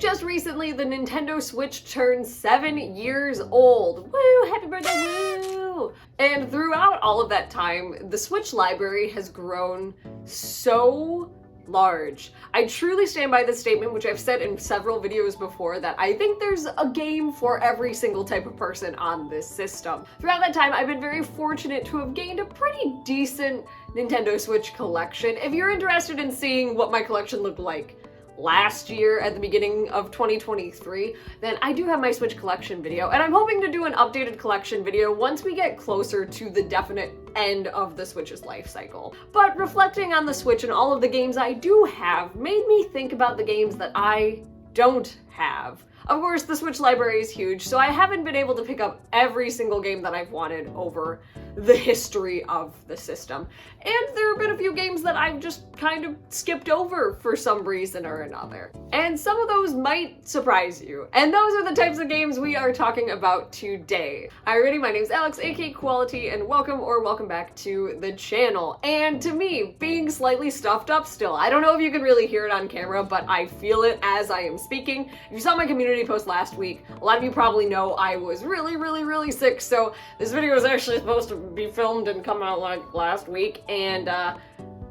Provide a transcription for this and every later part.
just recently the Nintendo Switch turned 7 years old. Woo! Happy birthday, woo! And throughout all of that time, the Switch library has grown so large. I truly stand by this statement, which I've said in several videos before, that I think there's a game for every single type of person on this system. Throughout that time, I've been very fortunate to have gained a pretty decent Nintendo Switch collection. If you're interested in seeing what my collection looked like last year at the beginning of 2023, then I do have my Switch collection video, and I'm hoping to do an updated collection video once we get closer to the definite end of the Switch's life cycle. But reflecting on the Switch and all of the games I do have made me think about the games that I don't have. Of course, the Switch library is huge, so I haven't been able to pick up every single game that I've wanted over the history of the system. And there have been a few games that I've just kind of skipped over for some reason or another. And some of those might surprise you. And those are the types of games we are talking about today. Alrighty, my name's Alex, aka Quality, and welcome back to the channel. And to me, being slightly stuffed up still. I don't know if you can really hear it on camera, but I feel it as I am speaking. If you saw my community post last week, a lot of you probably know I was really sick, so this video was actually supposed to be filmed and come out like last week, and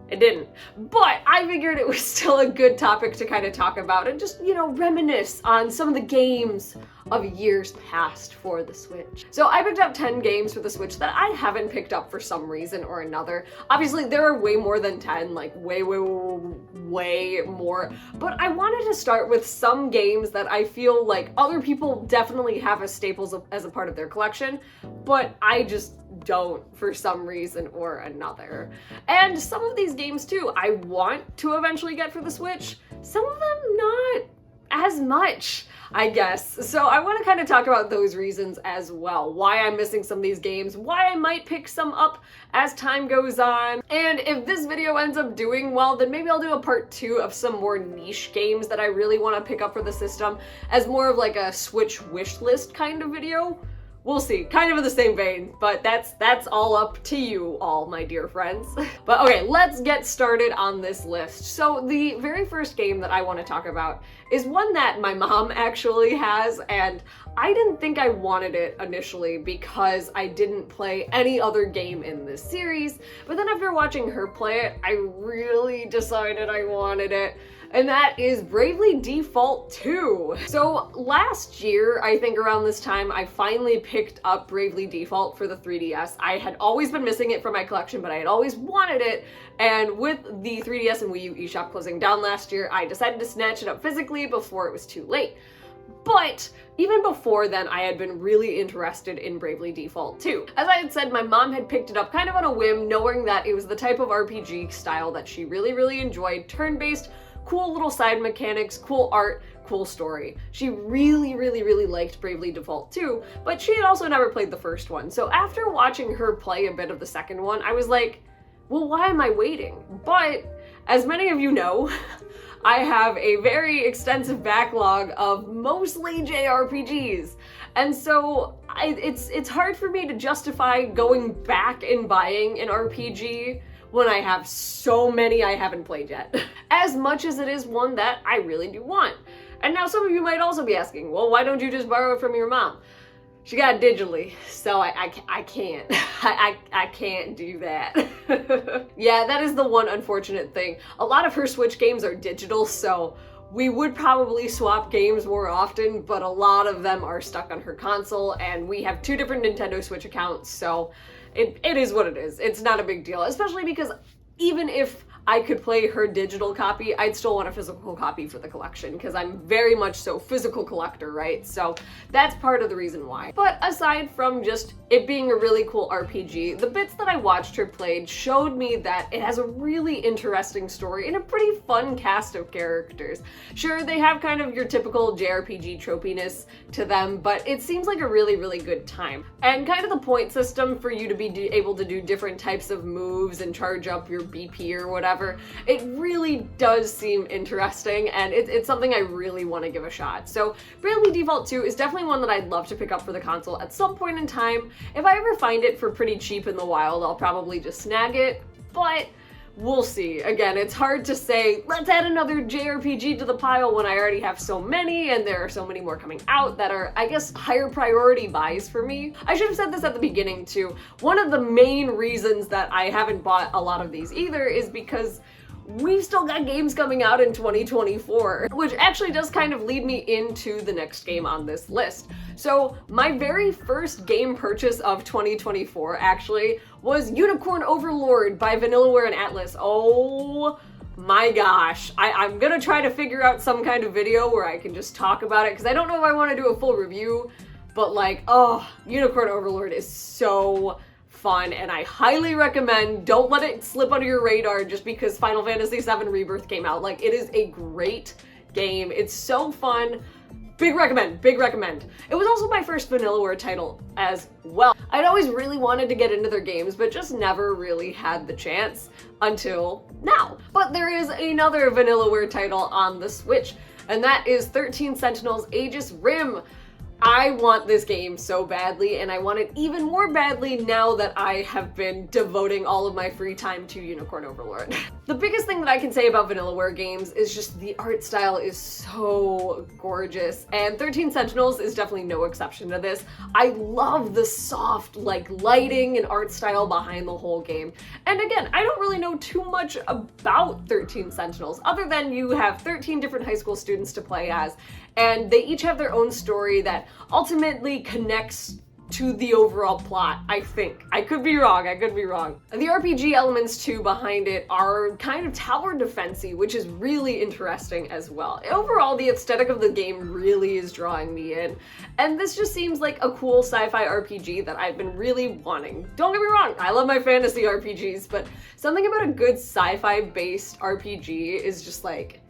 it didn't. But I figured it was still a good topic to kind of talk about and just, you know, reminisce on some of the games of years past for the Switch. So I picked up 10 games for the Switch that I haven't picked up for some reason or another. Obviously, there are way more than 10, like way more. But I wanted to start with some games that I feel like other people definitely have as staples as a part of their collection, but I just don't for some reason or another. And some of these games too, I want to eventually get for the Switch. Some of them not as much, I guess. So I want to kind of talk about those reasons as well. Why I'm missing some of these games, why I might pick some up as time goes on. And if this video ends up doing well, then maybe I'll do a part 2 of some more niche games that I really want to pick up for the system as more of like a Switch wish list kind of video. We'll see, kind of in the same vein, but that's all up to you all, my dear friends. But okay, let's get started on this list. So the very first game that I want to talk about is one that my mom actually has, and I didn't think I wanted it initially because I didn't play any other game in this series, but then after watching her play it, I really decided I wanted it. And that is Bravely Default 2. So last year, I think around this time, I finally picked up Bravely Default for the 3DS. I had always been missing it from my collection, but I had always wanted it. And with the 3DS and WiiU eShop closing down last year, I decided to snatch it up physically before it was too late. But even before then, I had been really interested in Bravely Default 2. As I had said, my mom had picked it up kind of on a whim, knowing that it was the type of RPG style that she really enjoyed, turn-based, cool little side mechanics, cool art, cool story. She really liked Bravely Default 2, but she had also never played the first one. So after watching her play a bit of the second one, I was like, well, why am I waiting? But as many of you know, I have a very extensive backlog of mostly JRPGs. And so it's hard for me to justify going back and buying an RPG when I have so many I haven't played yet, as much as it is one that I really do want. And now some of you might also be asking, well, why don't you just borrow it from your mom? She got it digitally, so I can't. I can't do that. Yeah, that is the one unfortunate thing. A lot of her Switch games are digital, so we would probably swap games more often, but a lot of them are stuck on her console, and we have 2 different Nintendo Switch accounts, so it is what it is. It's not a big deal, especially because even if I could play her digital copy, I'd still want a physical copy for the collection because I'm very much so physical collector, right? So that's part of the reason why. But aside from just it being a really cool RPG, the bits that I watched her played showed me that it has a really interesting story and a pretty fun cast of characters. Sure, they have kind of your typical JRPG tropiness to them, but it seems like a really good time. And kind of the point system for you to be able to do different types of moves and charge up your BP or whatever, it really does seem interesting, and it's something I really want to give a shot. So Bravely Default 2 is definitely one that I'd love to pick up for the console at some point in time. If I ever find it for pretty cheap in the wild, I'll probably just snag it, but we'll see. Again, it's hard to say, let's add another JRPG to the pile when I already have so many, and there are so many more coming out that are, I guess, higher priority buys for me. I should have said this at the beginning too. One of the main reasons that I haven't bought a lot of these either is because we've still got games coming out in 2024, which actually does kind of lead me into the next game on this list. So my very first game purchase of 2024 actually was Unicorn Overlord by Vanillaware and Atlas. Oh my gosh. I'm gonna try to figure out some kind of video where I can just talk about it, because I don't know if I want to do a full review, but like, oh, Unicorn Overlord is so fun, and I highly recommend. Don't let it slip under your radar just because Final Fantasy VII Rebirth came out. Like, it is a great game. It's so fun. Big recommend, big recommend. It was also my first Vanillaware title as well. I'd always really wanted to get into their games, but just never really had the chance until now. But there is another Vanillaware title on the Switch, and that is 13 Sentinels Aegis Rim. I want this game so badly, and I want it even more badly now that I have been devoting all of my free time to Unicorn Overlord. The biggest thing that I can say about Vanillaware games is just the art style is so gorgeous, and 13 Sentinels is definitely no exception to this. I love the soft, like, lighting and art style behind the whole game. And again, I don't really know too much about 13 Sentinels, other than you have 13 different high school students to play as, and they each have their own story that ultimately connects to the overall plot, I think. I could be wrong, I could be wrong. The RPG elements too behind it are kind of tower defense-y, which is really interesting as well. Overall, the aesthetic of the game really is drawing me in, and this just seems like a cool sci-fi RPG that I've been really wanting. Don't get me wrong, I love my fantasy RPGs, but something about a good sci-fi based RPG is just like,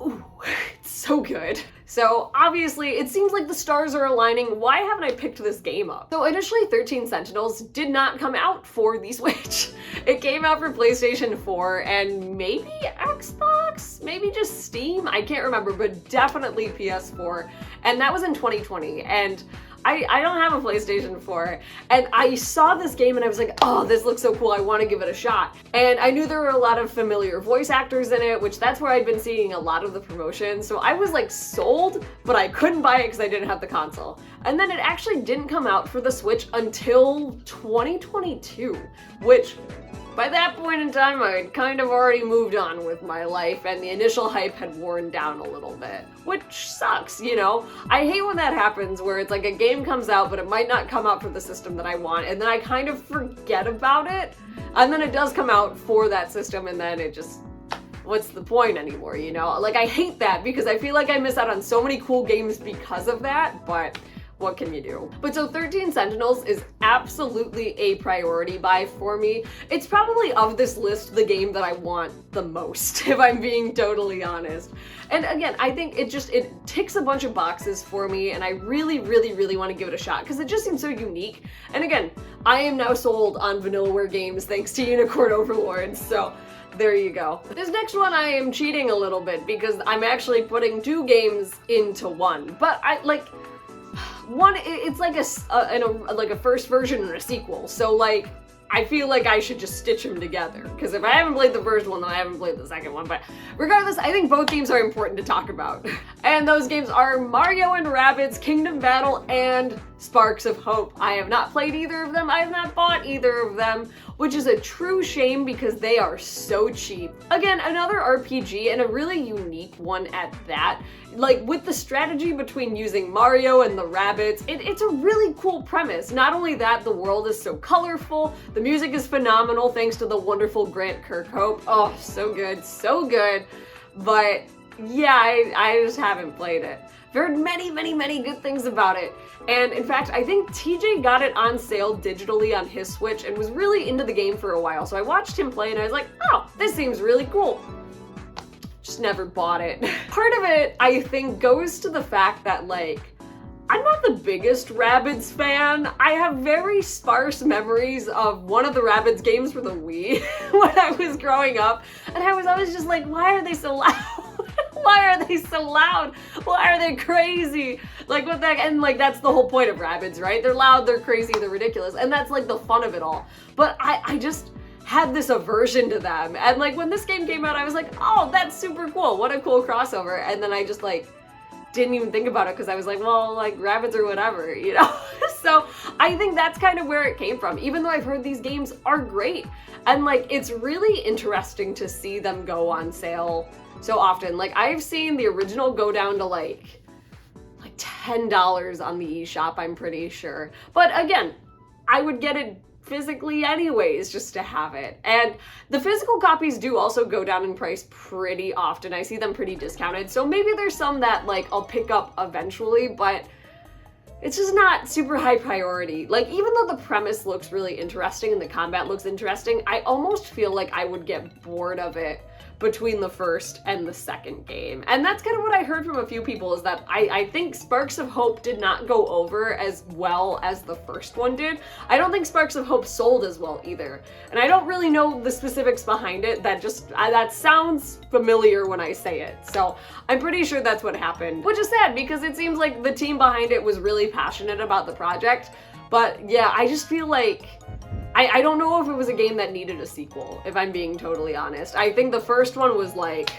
ooh, it's so good. So obviously, it seems like the stars are aligning. Why haven't I picked this game up? So initially, 13 Sentinels did not come out for the Switch. It came out for PlayStation 4 and maybe Xbox, maybe just Steam, I can't remember, but definitely PS4. And that was in 2020. And I don't have a PlayStation 4, and I saw this game and I was like, oh, this looks so cool, I want to give it a shot. And I knew there were a lot of familiar voice actors in it, which that's where I'd been seeing a lot of the promotion, so I was like sold, but I couldn't buy it because I didn't have the console. And then it actually didn't come out for the Switch until 2022, which by that point in time, I had kind of already moved on with my life, and the initial hype had worn down a little bit, which sucks, you know? I hate when that happens, where it's like a game comes out, but it might not come out for the system that I want, and then I kind of forget about it, and then it does come out for that system, and then it just, what's the point anymore, you know? Like, I hate that, because I feel like I miss out on so many cool games because of that, but what can you do? But so 13 Sentinels is absolutely a priority buy for me. It's probably of this list the game that I want the most, if I'm being totally honest. And again, I think it ticks a bunch of boxes for me, and I really, really, really want to give it a shot because it just seems so unique. And again, I am now sold on Vanillaware games thanks to Unicorn Overlord, so there you go. This next one I am cheating a little bit because I'm actually putting two games into one, but one, it's like a first version and a sequel, so like, I feel like I should just stitch them together, because if I haven't played the first one, then I haven't played the second one, but regardless, I think both games are important to talk about. And those games are Mario and Rabbids Kingdom Battle and Sparks of Hope. I have not played either of them, I have not bought either of them, which is a true shame because they are so cheap. Again, another RPG, and a really unique one at that. Like, with the strategy between using Mario and the Rabbids, it's a really cool premise. Not only that, the world is so colorful, the music is phenomenal thanks to the wonderful Grant Kirkhope. Oh, so good, so good. But yeah, I just haven't played it. I've heard many, many, many good things about it. And in fact, I think TJ got it on sale digitally on his Switch and was really into the game for a while. So I watched him play and I was like, oh, this seems really cool. Just never bought it. Part of it, I think, goes to the fact that, like, I'm not the biggest Rabbids fan. I have very sparse memories of one of the Rabbids games for the Wii when I was growing up, and I was always just like, why are they so loud? Why are they so loud? Why are they crazy? Like, what the heck? And like, that's the whole point of Rabbids, right? They're loud, they're crazy, they're ridiculous, and that's like the fun of it all. But I just had this aversion to them. And like when this game came out, I was like, oh, that's super cool. What a cool crossover. And then I just like didn't even think about it because I was like, well, like Rabbids or whatever, you know? So I think that's kind of where it came from, even though I've heard these games are great. And like, it's really interesting to see them go on sale so often. Like I've seen the original go down to like $10 on the eShop, I'm pretty sure. But again, I would get it physically anyways, just to have it. And the physical copies do also go down in price pretty often. I see them pretty discounted. So maybe there's some that like I'll pick up eventually, but it's just not super high priority. Like even though the premise looks really interesting and the combat looks interesting, I almost feel like I would get bored of it between the first and the second game. And that's kind of what I heard from a few people, is that I think Sparks of Hope did not go over as well as the first one did. I don't think Sparks of Hope sold as well either. And I don't really know the specifics behind it. That sounds familiar when I say it. So I'm pretty sure that's what happened, which is sad because it seems like the team behind it was really passionate about the project. But yeah, I just feel like I don't know if it was a game that needed a sequel, if I'm being totally honest. I think the first one was like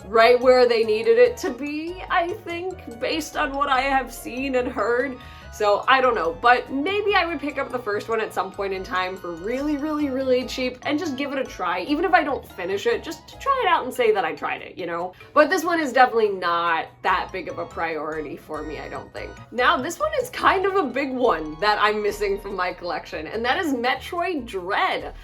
right where they needed it to be, I think, based on what I have seen and heard. So I don't know, but maybe I would pick up the first one at some point in time for really, really, really cheap and just give it a try. Even if I don't finish it, just to try it out and say that I tried it, you know? But this one is definitely not that big of a priority for me, I don't think. Now, this one is kind of a big one that I'm missing from my collection, and that is Metroid Dread.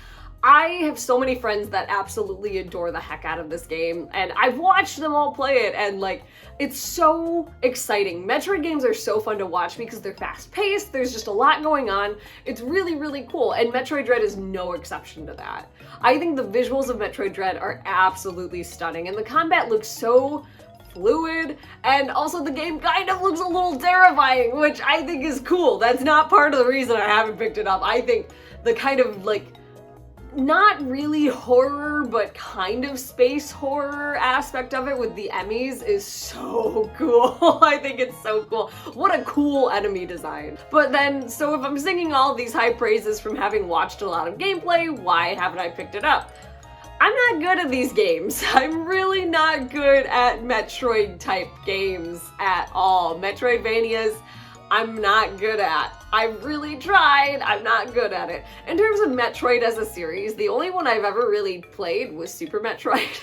I have so many friends that absolutely adore the heck out of this game, and I've watched them all play it, and like, it's so exciting. Metroid games are so fun to watch because they're fast-paced, there's just a lot going on. It's really, really cool, and Metroid Dread is no exception to that. I think the visuals of Metroid Dread are absolutely stunning, and the combat looks so fluid, and also the game kind of looks a little terrifying, which I think is cool. That's not part of the reason I haven't picked it up. I think the kind of like, not really horror, but kind of space horror aspect of it with the Emmys is so cool. I think it's so cool. What a cool enemy design. But then, so if I'm singing all these high praises from having watched a lot of gameplay, why haven't I picked it up? I'm not good at these games. I'm really not good at Metroid type games at all. Metroidvanias, I'm not good at. I've really tried, I'm not good at it. In terms of Metroid as a series, the only one I've ever really played was Super Metroid.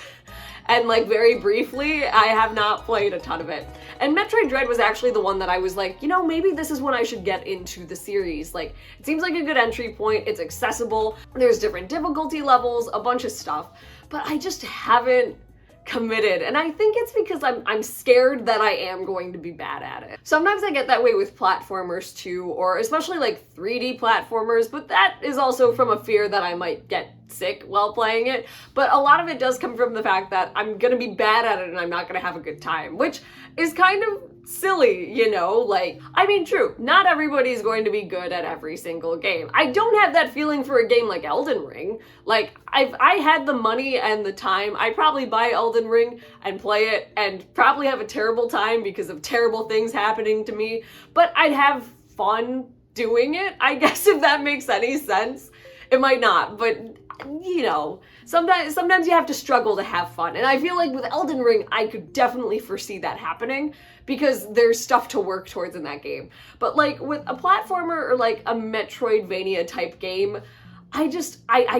And like very briefly, I have not played a ton of it. And Metroid Dread was actually the one that I was like, you know, maybe this is when I should get into the series. Like, it seems like a good entry point, it's accessible, there's different difficulty levels, a bunch of stuff, but I just haven't committed. And I think it's because I'm scared that I am going to be bad at it. Sometimes I get that way with platformers too, or especially like 3D platformers, but that is also from a fear that I might get sick while playing it. But a lot of it does come from the fact that I'm gonna be bad at it and I'm not gonna have a good time, which is kind of silly, you know? Like, I mean, true, not everybody's going to be good at every single game. I don't have that feeling for a game like Elden Ring. Like, if I had the money and the time, I'd probably buy Elden Ring and play it and probably have a terrible time because of terrible things happening to me, but I'd have fun doing it, I guess, if that makes any sense. It might not, but you know, sometimes you have to struggle to have fun. And I feel like with Elden Ring, I could definitely foresee that happening because there's stuff to work towards in that game. But like with a platformer or like a Metroidvania type game, I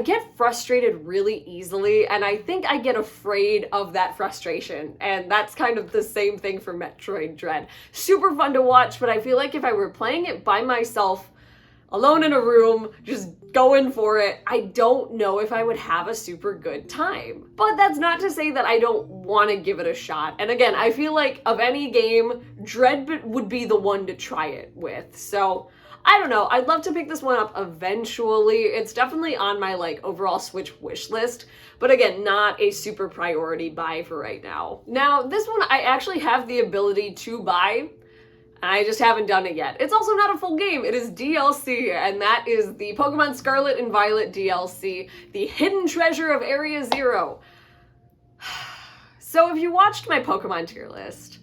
get frustrated really easily, and I think I get afraid of that frustration. And that's kind of the same thing for Metroid Dread. Super fun to watch, but I feel like if I were playing it by myself, alone in a room, just going for it, I don't know if I would have a super good time. But that's not to say that I don't want to give it a shot. And again, I feel like of any game, Dread would be the one to try it with. So I don't know, I'd love to pick this one up eventually. It's definitely on my like overall Switch wish list, but again, not a super priority buy for right now. Now, this one I actually have the ability to buy, I just haven't done it yet. It's also not a full game, it is DLC, and that is the Pokemon Scarlet and Violet DLC, the Hidden Treasure of Area Zero. So if you watched my Pokemon tier list,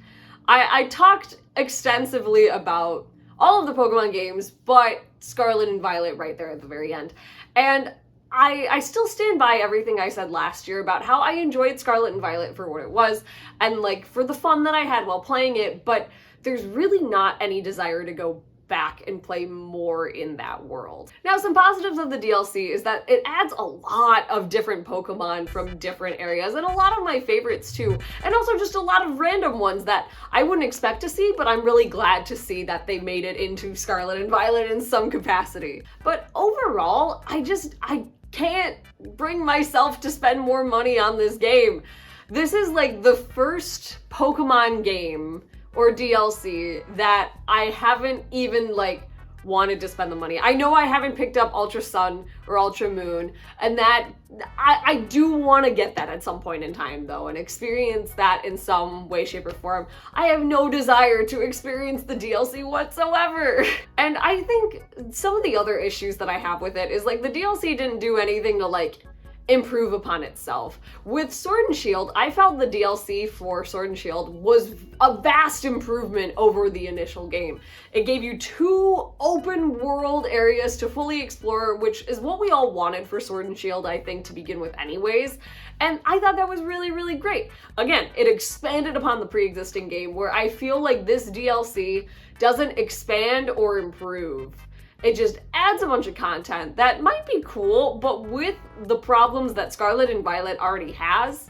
I talked extensively about all of the Pokemon games, but Scarlet and Violet right there at the very end. And I still stand by everything I said last year about how I enjoyed Scarlet and Violet for what it was, and like for the fun that I had while playing it, but there's really not any desire to go back and play more in that world. Now, some positives of the DLC is that it adds a lot of different Pokemon from different areas, and a lot of my favorites too, and also just a lot of random ones that I wouldn't expect to see, but I'm really glad to see that they made it into Scarlet and Violet in some capacity. But overall, I can't bring myself to spend more money on this game. This is like the first Pokemon game or DLC that I haven't even like wanted to spend the money. I know I haven't picked up Ultra Sun or Ultra Moon, and that I do want to get that at some point in time though, and experience that in some way, shape, or form. I have no desire to experience the DLC whatsoever. And I think some of the other issues that I have with it is like the DLC didn't do anything to like improve upon itself. With Sword and Shield, I felt the DLC for Sword and Shield was a vast improvement over the initial game. It gave you 2 open world areas to fully explore, which is what we all wanted for Sword and Shield, I think, to begin with anyways. And I thought that was really, really great. Again, it expanded upon the pre-existing game, where I feel like this DLC doesn't expand or improve. It just adds a bunch of content that might be cool, but with the problems that Scarlet and Violet already has,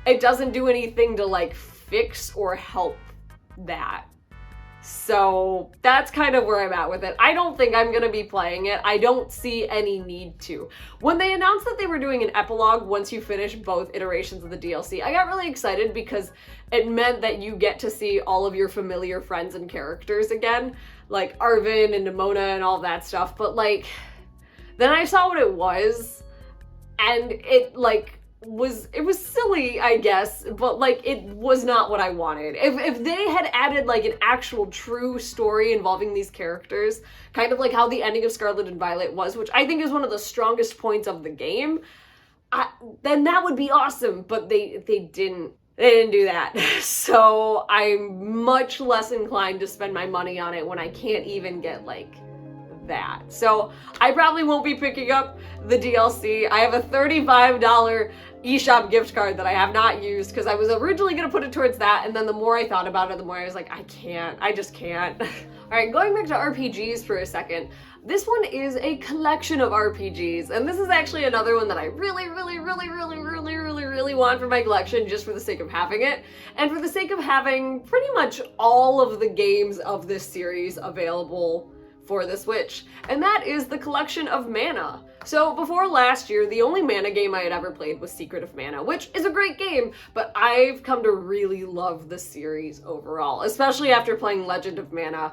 it doesn't do anything to like fix or help that. So that's kind of where I'm at with it. I don't think I'm gonna be playing it. I don't see any need to. When they announced that they were doing an epilogue once you finish both iterations of the DLC, I got really excited because it meant that you get to see all of your familiar friends and characters again, like Arvin and Nimona and all that stuff. But like, then I saw what it was, and it was silly, I guess, but like it was not what I wanted. If they had added like an actual true story involving these characters, kind of like how the ending of Scarlet and Violet was, which I think is one of the strongest points of the game, then that would be awesome. But they didn't do that. So I'm much less inclined to spend my money on it when I can't even get like that. So I probably won't be picking up the DLC. I have a $35 eShop gift card that I have not used because I was originally going to put it towards that, and then the more I thought about it, the more I was like, I just can't. All right, going back to RPGs for a second. This one is a collection of RPGs, and this is actually another one that I really want for my collection just for the sake of having it, and for the sake of having pretty much all of the games of this series available for the Switch, and that is the collection of Mana. So before last year, the only Mana game I had ever played was Secret of Mana, which is a great game, but I've come to really love the series overall, especially after playing Legend of Mana.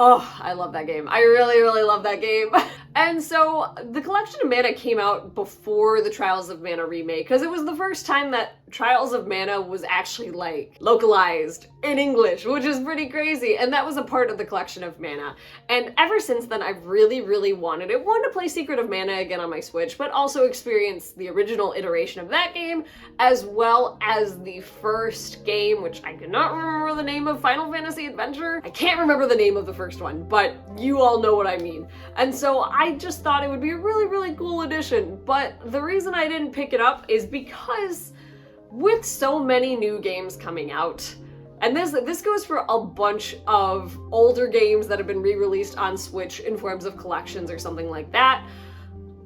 Oh, I love that game. I really love that game. And so the Collection of Mana came out before the Trials of Mana remake, because it was the first time that Trials of Mana was actually like localized in English, which is pretty crazy. And that was a part of the Collection of Mana. And ever since then, I've really wanted it. Wanted to play Secret of Mana again on my Switch, but also experience the original iteration of that game, as well as the first game, which I cannot remember the name of, Final Fantasy Adventure? I can't remember the name of the first one, but you all know what I mean. And so I just thought it would be a really cool addition. But the reason I didn't pick it up is because with so many new games coming out, and this goes for a bunch of older games that have been re-released on Switch in forms of collections or something like that,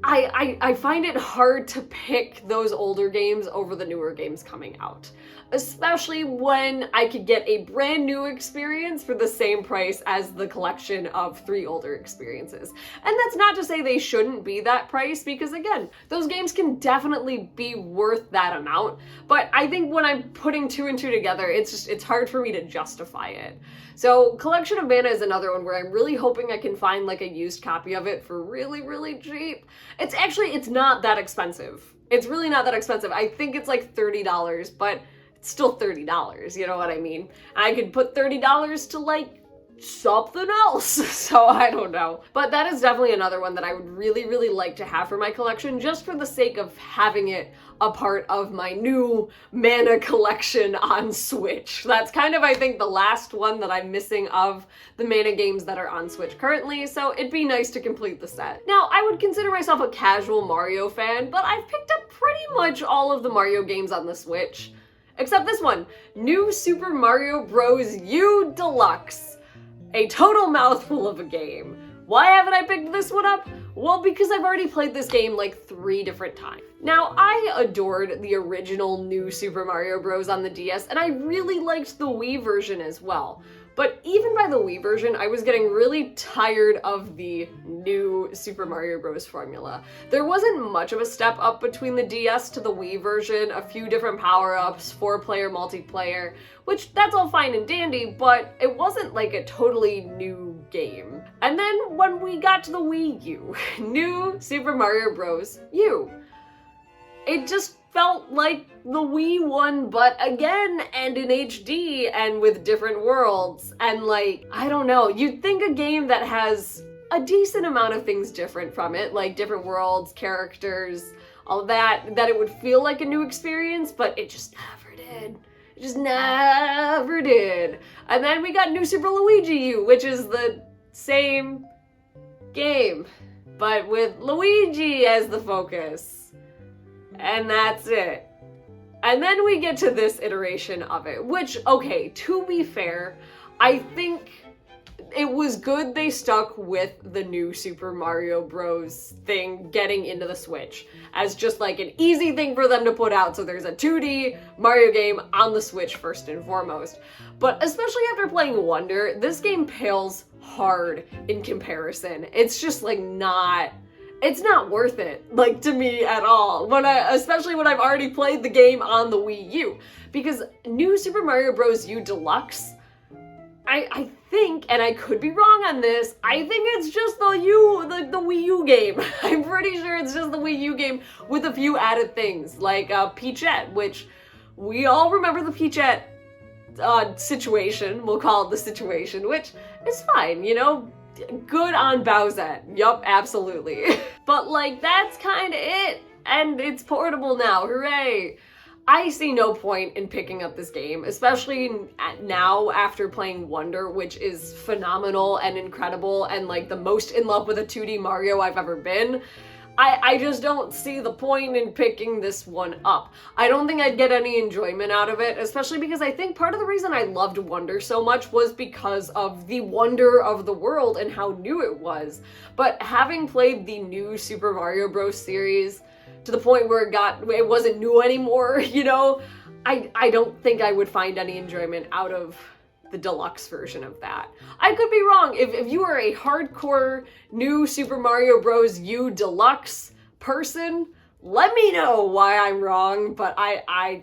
I find it hard to pick those older games over the newer games coming out. Especially when I could get a brand new experience for the same price as the collection of 3 older experiences. And that's not to say they shouldn't be that price, because again, those games can definitely be worth that amount. But I think when I'm putting 2 and 2 together, it's hard for me to justify it. So Collection of Mana is another one where I'm really hoping I can find like a used copy of it for really cheap. It's not that expensive. It's really not that expensive. I think it's like $30, but it's still $30, you know what I mean? I could put $30 to like something else. So I don't know. But that is definitely another one that I would really, really like to have for my collection, just for the sake of having it a part of my new mana collection on Switch. That's kind of, I think, the last one that I'm missing of the mana games that are on Switch currently, so it'd be nice to complete the set. Now, I would consider myself a casual Mario fan, but I've picked up pretty much all of the Mario games on the Switch. Except this one, New Super Mario Bros. U Deluxe. A total mouthful of a game. Why haven't I picked this one up? Well, because I've already played this game like 3 different times. Now, I adored the original New Super Mario Bros. On the DS, and I really liked the Wii version as well. But even by the Wii version, I was getting really tired of the new Super Mario Bros. Formula. There wasn't much of a step up between the DS to the Wii version, a few different power-ups, 4-player multiplayer, which that's all fine and dandy, but it wasn't like a totally new game. And then when we got to the Wii U, New Super Mario Bros. U, it just felt like the Wii one, but again, and in HD, and with different worlds, and like, I don't know, you'd think a game that has a decent amount of things different from it, like different worlds, characters, all that it would feel like a new experience, but it just never did. It just never did. And then we got New Super Luigi U, which is the same game, but with Luigi as the focus. And that's it. And then we get to this iteration of it, which, okay, to be fair, I think it was good they stuck with the New Super Mario Bros. Thing getting into the Switch as just like an easy thing for them to put out, so there's a 2D Mario game on the Switch first and foremost. But especially after playing Wonder, this game pales hard in comparison. It's just like it's not worth it, like, to me at all, especially when I've already played the game on the Wii U. Because New Super Mario Bros. U Deluxe, I think, and I could be wrong on this, I think it's just the Wii U game. I'm pretty sure it's just the Wii U game with a few added things, like Peachette, which we all remember the Peachette situation, we'll call it the situation, which is fine, you know? Good on Bowsette. Yup, absolutely. But like, that's kind of it. And it's portable now, hooray! I see no point in picking up this game, especially now after playing Wonder, which is phenomenal and incredible and like the most in love with a 2D Mario I've ever been. I just don't see the point in picking this one up. I don't think I'd get any enjoyment out of it, especially because I think part of the reason I loved Wonder so much was because of the wonder of the world and how new it was. But having played the new Super Mario Bros. Series to the point where it wasn't new anymore, you know, I don't think I would find any enjoyment out of the deluxe version of that. I could be wrong. If you are a hardcore New Super Mario Bros. U Deluxe person, let me know why I'm wrong, but I'm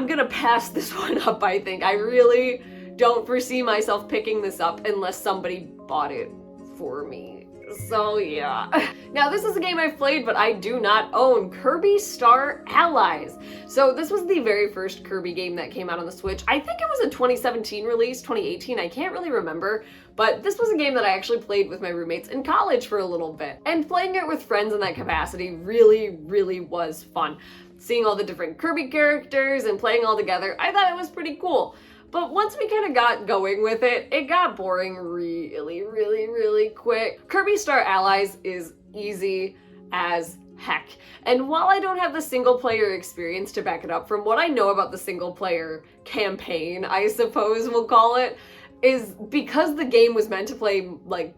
gonna pass this one up, I think. I really don't foresee myself picking this up unless somebody bought it for me. So yeah. Now this is a game I've played but I do not own, Kirby Star Allies. So this was the very first Kirby game that came out on the Switch. I think it was a 2017 release, 2018, I can't really remember. But this was a game that I actually played with my roommates in college for a little bit. And playing it with friends in that capacity really, really was fun. Seeing all the different Kirby characters and playing all together, I thought it was pretty cool. But once we kind of got going with it, it got boring really, really, really quick. Kirby Star Allies is easy as heck. And while I don't have the single player experience to back it up, from what I know about the single player campaign, I suppose we'll call it, is because the game was meant to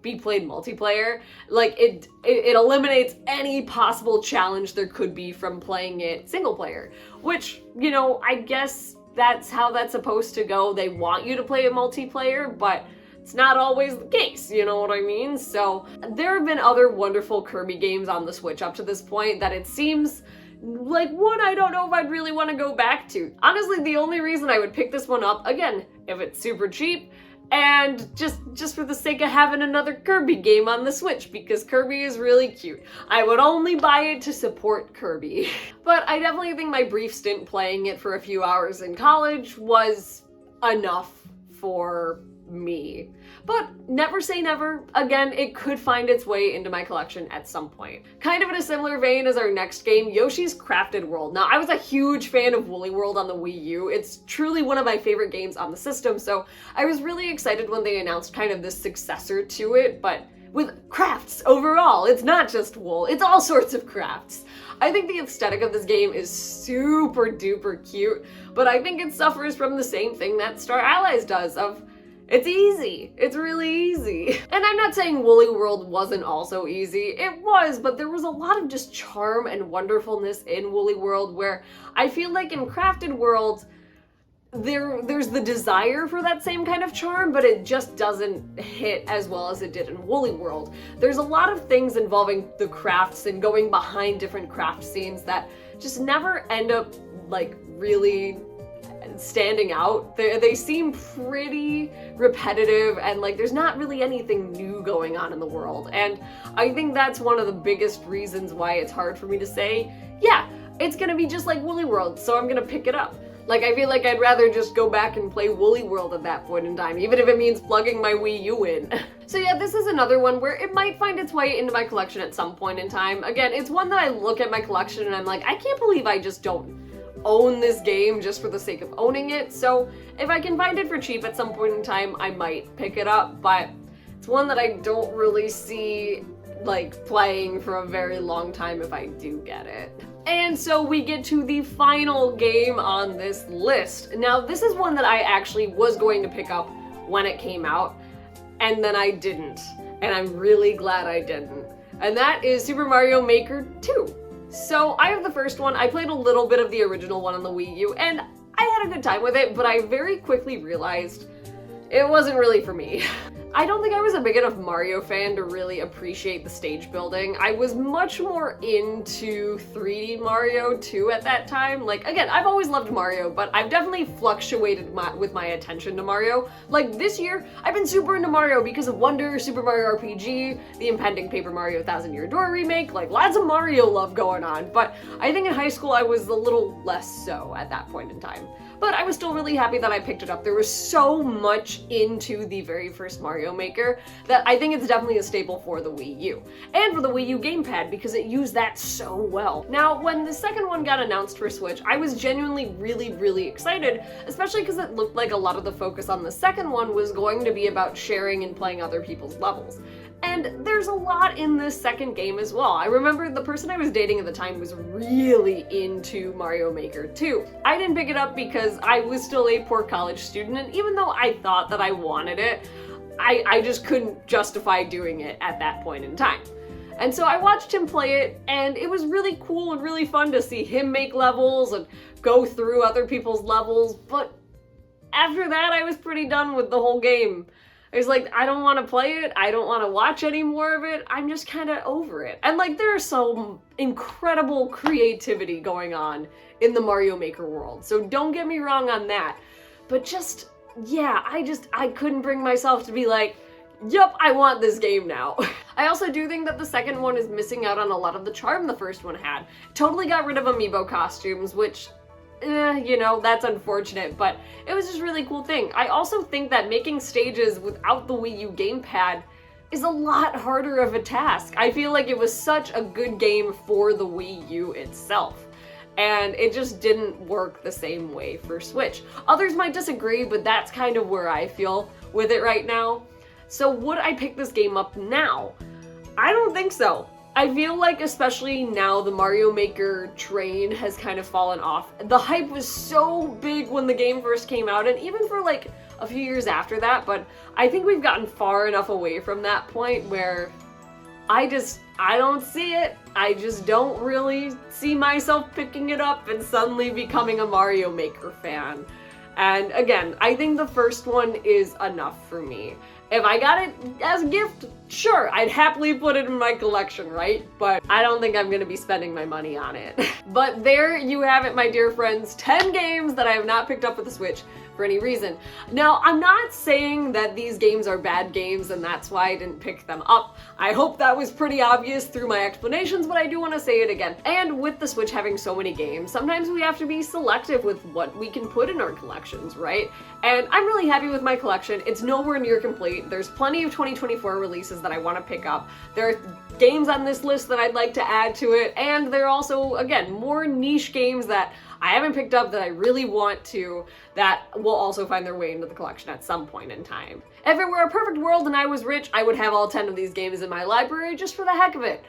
be played multiplayer, like it eliminates any possible challenge there could be from playing it single player, which, you know, I guess that's how that's supposed to go. They want you to play it multiplayer, but it's not always the case, you know what I mean? So there have been other wonderful Kirby games on the Switch up to this point that it seems like one I don't know if I'd really want to go back to. Honestly, the only reason I would pick this one up, again, if it's super cheap, and just for the sake of having another Kirby game on the Switch, because Kirby is really cute. I would only buy it to support Kirby. But I definitely think my brief stint playing it for a few hours in college was enough for me. But never say never. Again, it could find its way into my collection at some point. Kind of in a similar vein as our next game, Yoshi's Crafted World. Now, I was a huge fan of Woolly World on the Wii U. It's truly one of my favorite games on the system, so I was really excited when they announced kind of this successor to it, but with crafts overall. It's not just wool, it's all sorts of crafts. I think the aesthetic of this game is super duper cute, but I think it suffers from the same thing that Star Allies does of it's easy. It's really easy. And I'm not saying Woolly World wasn't also easy. It was, but there was a lot of just charm and wonderfulness in Woolly World where I feel like in Crafted World, there's the desire for that same kind of charm, but it just doesn't hit as well as it did in Woolly World. There's a lot of things involving the crafts and going behind different craft scenes that just never end up like really standing out. They seem pretty repetitive and like there's not really anything new going on in the world. And I think that's one of the biggest reasons why it's hard for me to say, yeah, it's gonna be just like Woolly World, so I'm gonna pick it up. Like, I feel like I'd rather just go back and play Woolly World at that point in time, even if it means plugging my Wii U in. So yeah, this is another one where it might find its way into my collection at some point in time. Again, it's one that I look at my collection and I'm like, I can't believe I just don't own this game just for the sake of owning it. So if I can find it for cheap at some point in time, I might pick it up, but it's one that I don't really see like playing for a very long time if I do get it. And so we get to the final game on this list. Now, this is one that I actually was going to pick up when it came out, and then I didn't. And I'm really glad I didn't. And that is Super Mario Maker 2. So I have the first one. I played a little bit of the original one on the Wii U, and I had a good time with it, but I very quickly realized it wasn't really for me. I don't think I was a big enough Mario fan to really appreciate the stage building. I was much more into 3D Mario 2 at that time. Like, again, I've always loved Mario, but I've definitely fluctuated with my attention to Mario. Like, this year, I've been super into Mario because of Wonder, Super Mario RPG, the impending Paper Mario Thousand Year Door remake, like, lots of Mario love going on. But I think in high school, I was a little less so at that point in time. But I was still really happy that I picked it up. There was so much into the very first Mario Maker that I think it's definitely a staple for the Wii U. And for the Wii U gamepad, because it used that so well. Now, when the second one got announced for Switch, I was genuinely really excited, especially because it looked like a lot of the focus on the second one was going to be about sharing and playing other people's levels. And there's a lot in this second game as well. I remember the person I was dating at the time was really into Mario Maker 2. I didn't pick it up because I was still a poor college student, and even though I thought that I wanted it, I just couldn't justify doing it at that point in time. And so I watched him play it, and it was really cool and really fun to see him make levels and go through other people's levels, but after that I was pretty done with the whole game. I was like, I don't want to play it, I don't want to watch any more of it, I'm just kind of over it. And like, there's some incredible creativity going on in the Mario Maker world, so don't get me wrong on that. But just, yeah, I couldn't bring myself to be like, yup, I want this game now. I also do think that the second one is missing out on a lot of the charm the first one had. Totally got rid of amiibo costumes, which, you know, that's unfortunate, but it was just a really cool thing. I also think that making stages without the Wii U gamepad is a lot harder of a task. I feel like it was such a good game for the Wii U itself, and it just didn't work the same way for Switch. Others might disagree, but that's kind of where I feel with it right now. So would I pick this game up now? I don't think so. I feel like, especially now, the Mario Maker train has kind of fallen off. The hype was so big when the game first came out, and even for like a few years after that, but I think we've gotten far enough away from that point where I don't see it. I just don't really see myself picking it up and suddenly becoming a Mario Maker fan. And again, I think the first one is enough for me. If I got it as a gift, sure, I'd happily put it in my collection, right? But I don't think I'm gonna be spending my money on it. But there you have it, my dear friends. 10 games that I have not picked up with the Switch. for any reason. Now, I'm not saying that these games are bad games and that's why I didn't pick them up. I hope that was pretty obvious through my explanations, but I do want to say it again. And with the Switch having so many games, sometimes we have to be selective with what we can put in our collections, right? And I'm really happy with my collection. It's nowhere near complete. There's plenty of 2024 releases that I want to pick up. There are games on this list that I'd like to add to it, and there are also, again, more niche games that I haven't picked up that I really want to, that will also find their way into the collection at some point in time. If it were a perfect world and I was rich, I would have all 10 of these games in my library just for the heck of it.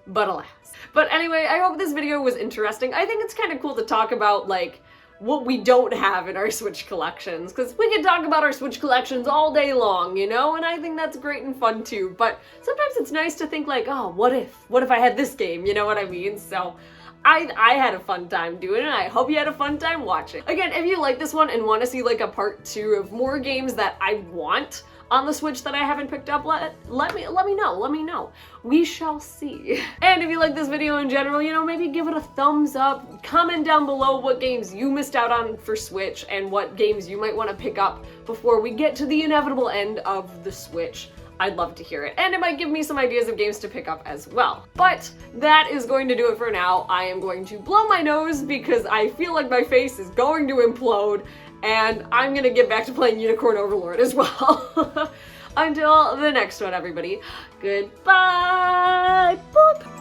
But alas. But anyway, I hope this video was interesting. I think it's kind of cool to talk about, like, what we don't have in our Switch collections, because we can talk about our Switch collections all day long, you know, and I think that's great and fun too, but sometimes it's nice to think like, oh, what if I had this game, you know what I mean? So I had a fun time doing it, and I hope you had a fun time watching. Again, if you like this one and want to see like a part 2 of more games that I want on the Switch that I haven't picked up, let me know. We shall see. And if you like this video in general, you know, maybe give it a thumbs up, comment down below what games you missed out on for Switch and what games you might want to pick up before we get to the inevitable end of the Switch. I'd love to hear it. And it might give me some ideas of games to pick up as well. But that is going to do it for now. I am going to blow my nose because I feel like my face is going to implode, and I'm gonna get back to playing Unicorn Overlord as well. Until the next one, everybody. Goodbye! Boop!